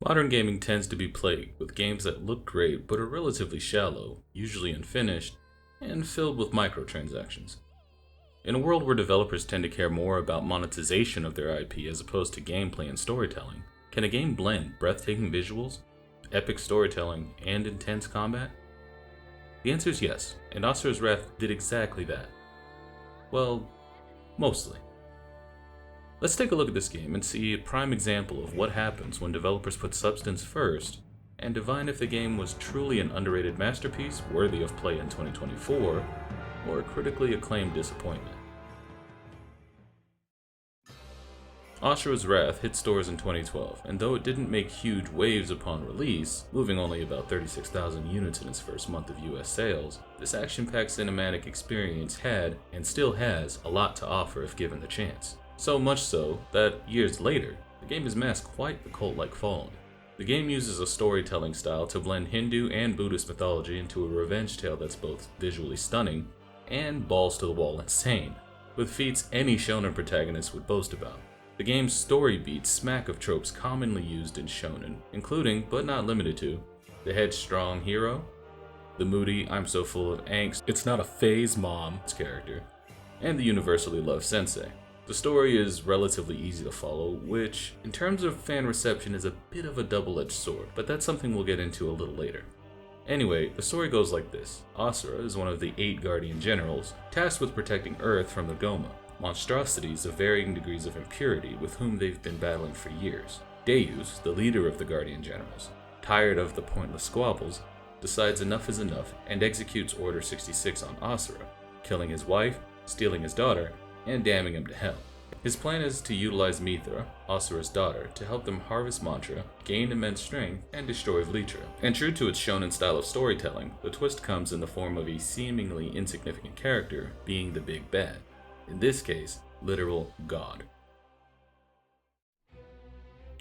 Modern gaming tends to be plagued with games that look great but are relatively shallow, usually unfinished, and filled with microtransactions. In a world where developers tend to care more about monetization of their IP as opposed to gameplay and storytelling, can a game blend breathtaking visuals, epic storytelling, and intense combat? The answer is yes, and Asura's Wrath did exactly that. Well, mostly. Let's take a look at this game and see a prime example of what happens when developers put substance first and divine if the game was truly an underrated masterpiece worthy of play in 2024 or a critically acclaimed disappointment. Asura's Wrath hit stores in 2012, and though it didn't make huge waves upon release, moving only about 36,000 units in its first month of US sales, this action-packed cinematic experience had, and still has, a lot to offer if given the chance. So much so that, years later, the game has amassed quite the cult-like following. The game uses a storytelling style to blend Hindu and Buddhist mythology into a revenge tale that's both visually stunning and balls-to-the-wall insane, with feats any shonen protagonist would boast about. The game's story beats smack of tropes commonly used in shonen, including, but not limited to, the headstrong hero, the moody I'm so full of angst, it's not a phase mom's character, and the universally loved sensei. The story is relatively easy to follow, which, in terms of fan reception, is a bit of a double-edged sword, but that's something we'll get into a little later. Anyway, the story goes like this. Asura is one of the 8 Guardian Generals, tasked with protecting Earth from the Goma, monstrosities of varying degrees of impurity with whom they've been battling for years. Deus, the leader of the Guardian Generals, tired of the pointless squabbles, decides enough is enough and executes Order 66 on Asura, killing his wife, stealing his daughter, and damning him to hell. His plan is to utilize Mithra, Asura's daughter, to help them harvest mantra, gain immense strength, and destroy Vlitra. And true to its shonen style of storytelling, the twist comes in the form of a seemingly insignificant character being the big bad. In this case, literal God.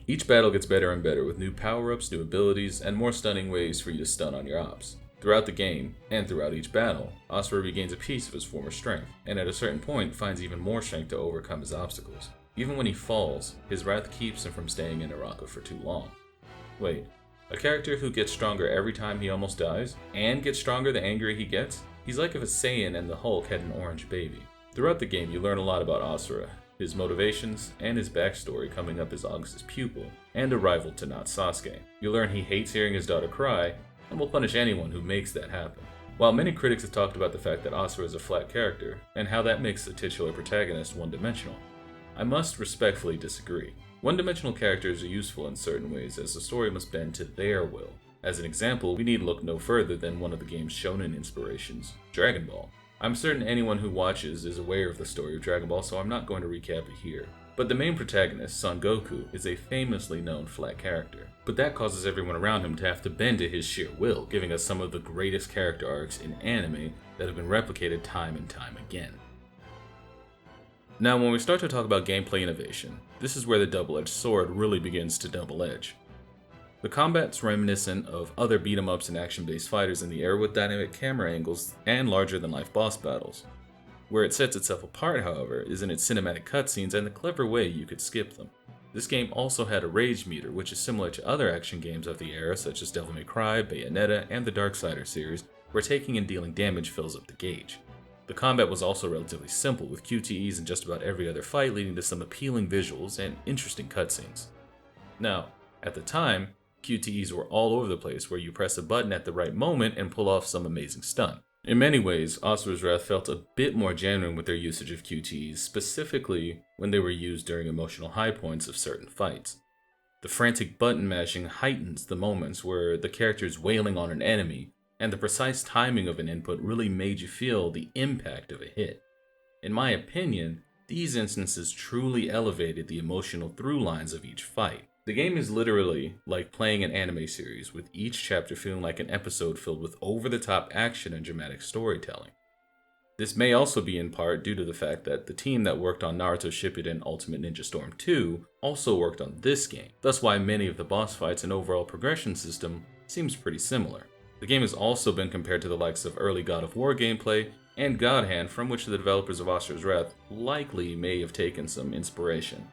Each battle gets better and better with new power-ups, new abilities, and more stunning ways for you to stun on your ops. Throughout the game, and throughout each battle, Asura regains a piece of his former strength, and at a certain point finds even more strength to overcome his obstacles. Even when he falls, his wrath keeps him from staying in Naraka for too long. Wait, a character who gets stronger every time he almost dies, and gets stronger the angrier he gets? He's like if a Saiyan and the Hulk had an orange baby. Throughout the game, you learn a lot about Asura, his motivations, and his backstory coming up as August's pupil, and a rival to not Sasuke. You learn he hates hearing his daughter cry, and will punish anyone who makes that happen. While many critics have talked about the fact that Asura is a flat character, and how that makes the titular protagonist one-dimensional, I must respectfully disagree. One-dimensional characters are useful in certain ways, as the story must bend to their will. As an example, we need look no further than one of the game's shonen inspirations, Dragon Ball. I'm certain anyone who watches is aware of the story of Dragon Ball, so I'm not going to recap it here. But the main protagonist, Son Goku, is a famously known flat character. But that causes everyone around him to have to bend to his sheer will, giving us some of the greatest character arcs in anime that have been replicated time and time again. Now, when we start to talk about gameplay innovation, this is where the double-edged sword really begins to double-edge. The combat's reminiscent of other beat-em-ups and action-based fighters in the era with dynamic camera angles and larger-than-life boss battles. Where it sets itself apart, however, is in its cinematic cutscenes and the clever way you could skip them. This game also had a rage meter, which is similar to other action games of the era such as Devil May Cry, Bayonetta, and the Darksider series, where taking and dealing damage fills up the gauge. The combat was also relatively simple, with QTEs in just about every other fight, leading to some appealing visuals and interesting cutscenes. Now, at the time, QTEs were all over the place, where you press a button at the right moment and pull off some amazing stunt. In many ways, Asura's Wrath felt a bit more genuine with their usage of QTEs, specifically when they were used during emotional high points of certain fights. The frantic button mashing heightens the moments where the character is wailing on an enemy, and the precise timing of an input really made you feel the impact of a hit. In my opinion, these instances truly elevated the emotional through lines of each fight. The game is literally like playing an anime series, with each chapter feeling like an episode filled with over-the-top action and dramatic storytelling. This may also be in part due to the fact that the team that worked on Naruto Shippuden Ultimate Ninja Storm 2 also worked on this game, thus why many of the boss fights and overall progression system seems pretty similar. The game has also been compared to the likes of early God of War gameplay and God Hand, from which the developers of Asura's Wrath likely may have taken some inspiration.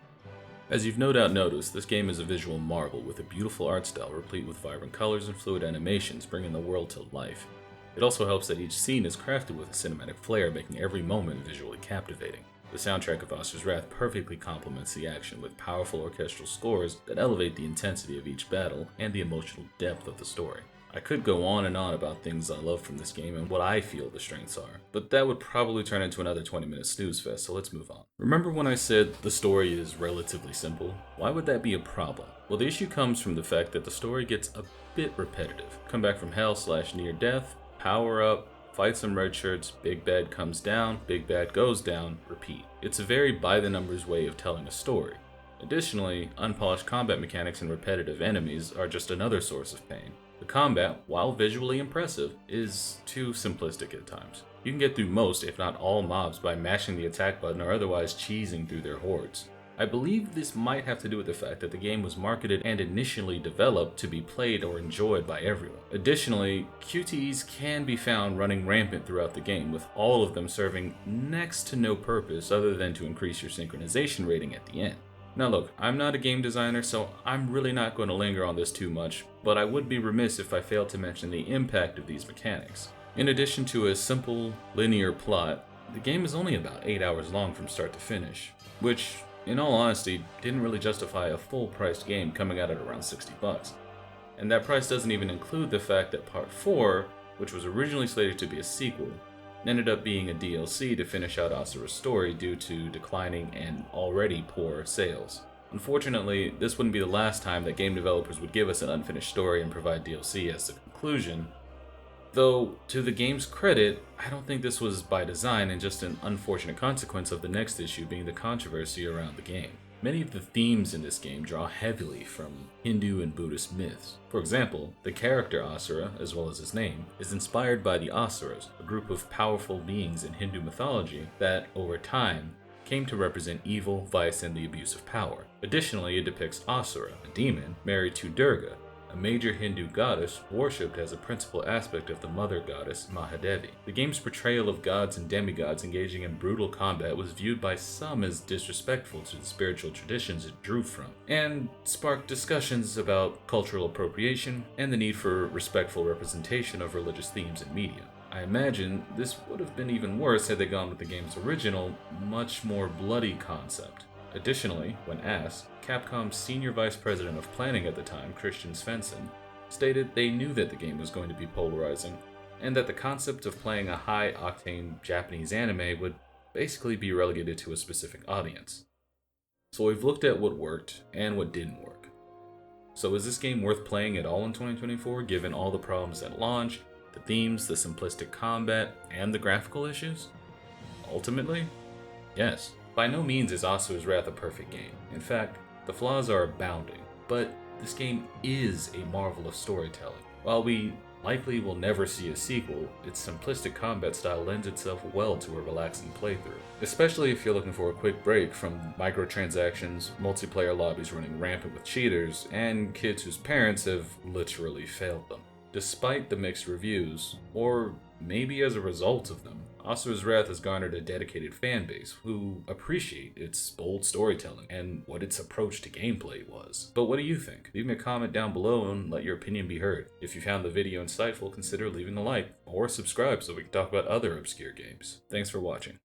As you've no doubt noticed, this game is a visual marvel with a beautiful art style replete with vibrant colors and fluid animations bringing the world to life. It also helps that each scene is crafted with a cinematic flair, making every moment visually captivating. The soundtrack of Asura's Wrath perfectly complements the action with powerful orchestral scores that elevate the intensity of each battle and the emotional depth of the story. I could go on and on about things I love from this game and what I feel the strengths are, but that would probably turn into another 20-minute snooze fest, so let's move on. Remember when I said the story is relatively simple? Why would that be a problem? Well, the issue comes from the fact that the story gets a bit repetitive. Come back from hell / near death, power up, fight some red shirts, big bad comes down, big bad goes down, repeat. It's a very by-the-numbers way of telling a story. Additionally, unpolished combat mechanics and repetitive enemies are just another source of pain. The combat, while visually impressive, is too simplistic at times. You can get through most, if not all mobs by mashing the attack button or otherwise cheesing through their hordes. I believe this might have to do with the fact that the game was marketed and initially developed to be played or enjoyed by everyone. Additionally, QTEs can be found running rampant throughout the game, with all of them serving next to no purpose other than to increase your synchronization rating at the end. Now look, I'm not a game designer, so I'm really not going to linger on this too much, but I would be remiss if I failed to mention the impact of these mechanics. In addition to a simple, linear plot, the game is only about 8 hours long from start to finish, which, in all honesty, didn't really justify a full-priced game coming out at around $60. And that price doesn't even include the fact that Part 4, which was originally slated to be a sequel, ended up being a DLC to finish out Asura's story due to declining and already poor sales. Unfortunately, this wouldn't be the last time that game developers would give us an unfinished story and provide DLC as the conclusion. Though, to the game's credit, I don't think this was by design and just an unfortunate consequence of the next issue being the controversy around the game. Many of the themes in this game draw heavily from Hindu and Buddhist myths. For example, the character Asura, as well as his name, is inspired by the Asuras, a group of powerful beings in Hindu mythology that, over time, came to represent evil, vice, and the abuse of power. Additionally, it depicts Asura, a demon, married to Durga, a major Hindu goddess worshipped as a principal aspect of the mother goddess Mahadevi. The game's portrayal of gods and demigods engaging in brutal combat was viewed by some as disrespectful to the spiritual traditions it drew from, and sparked discussions about cultural appropriation and the need for respectful representation of religious themes in media. I imagine this would have been even worse had they gone with the game's original, much more bloody concept. Additionally, when asked, Capcom's senior vice president of planning at the time, Christian Svensson, stated they knew that the game was going to be polarizing, and that the concept of playing a high-octane Japanese anime would basically be relegated to a specific audience. So we've looked at what worked and what didn't work. So is this game worth playing at all in 2024, given all the problems at launch, the themes, the simplistic combat, and the graphical issues? Ultimately, yes. By no means is Asura's Wrath a perfect game. In fact, the flaws are abounding, but this game is a marvel of storytelling. While we likely will never see a sequel, its simplistic combat style lends itself well to a relaxing playthrough, especially if you're looking for a quick break from microtransactions, multiplayer lobbies running rampant with cheaters, and kids whose parents have literally failed them. Despite the mixed reviews, or maybe as a result of them, Asura's Wrath has garnered a dedicated fan base who appreciate its bold storytelling and what its approach to gameplay was. But what do you think? Leave me a comment down below and let your opinion be heard. If you found the video insightful, consider leaving a like or subscribe so we can talk about other obscure games. Thanks for watching.